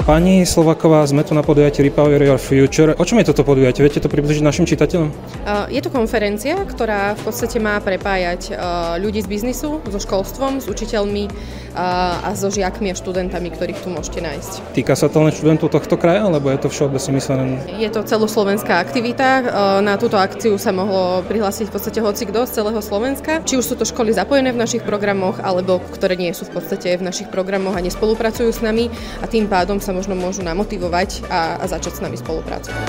Pani Slováková, sme tu na podujatí Repower Your Future. O čom je toto podujatie? Viete to približiť našim čitateľom? Je to konferencia, ktorá v podstate má prepájať ľudí z biznisu, so školstvom, s učiteľmi a so žiakmi a študentami, ktorých tu môžete nájsť. Týka sa to len študentov tohto kraja, alebo je to všeobecne myslené? Je to celoslovenská aktivita. Na túto akciu sa mohlo prihlásiť v podstate hocikto z celého Slovenska. Či už sú to školy zapojené v našich programoch, alebo ktoré nie sú v podstate v našich programoch a nespolupracujú s nami a tým pádom sa možno môžu namotivovať a začať s nami spolupracovať.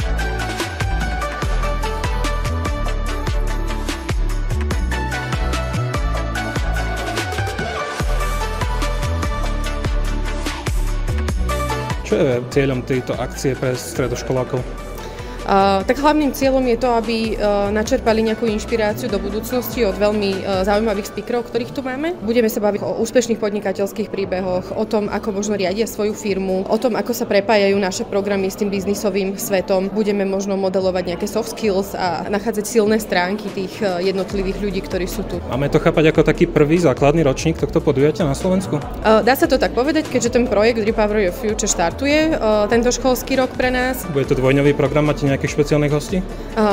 Čo je cieľom tejto akcie pre stredoškolákov? Tak hlavným cieľom je to, aby načerpali nejakú inšpiráciu do budúcnosti od veľmi zaujímavých speakerov, ktorých tu máme. Budeme sa baviť o úspešných podnikateľských príbehoch, o tom, ako možno riadia svoju firmu, o tom, ako sa prepájajú naše programy s tým biznisovým svetom. Budeme možno modelovať nejaké soft skills a nachádzať silné stránky tých jednotlivých ľudí, ktorí sú tu. Máme to chápať ako taký prvý základný ročník tohto podujatia na Slovensku? Dá sa to tak povedať, keďže ten projekt Repower Your Future štartuje tento školský rok pre nás. Bude to dvojdňový program, máte nejakých špeciálnych hostí?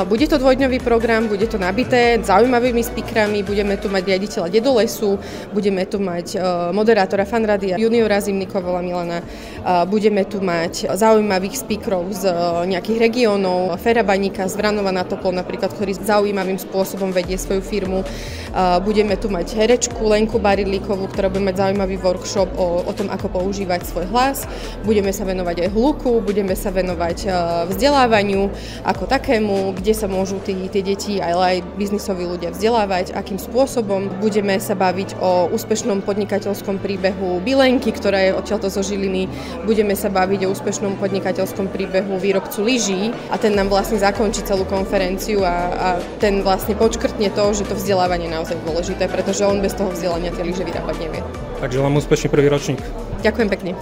Bude to dvojdňový program, bude to nabité zaujímavými speakerami, budeme tu mať riaditeľa Dedolesu, budeme tu mať moderátora Fanrádia Juniora Zimnikovala Milana, budeme tu mať zaujímavých speakerov z nejakých regiónov, Fera Baníka z Vranova na Topol napríklad, ktorý zaujímavým spôsobom vedie svoju firmu. Budeme tu mať herečku Lenku Baridlíkovú, ktorá bude mať zaujímavý workshop o tom, ako používať svoj hlas. Budeme sa venovať aj hluku, budeme sa venovať vzdelávaniu ako takému, kde sa môžu tie deti, ale aj biznisoví ľudia vzdelávať, akým spôsobom. Budeme sa baviť o úspešnom podnikateľskom príbehu Bilenky, ktorá je odtiaľto zo Žiliny. Budeme sa baviť o úspešnom podnikateľskom príbehu výrobcu lyží a ten nám vlastne zakončí celú konferenciu a ten vlastne podškrtne to, že to vzdelávanie je naozaj dôležité, pretože on bez toho vzdelania tie lyže vyrábať nevie. Takže želám úspešný prvý ročník. Ďakujem pekne.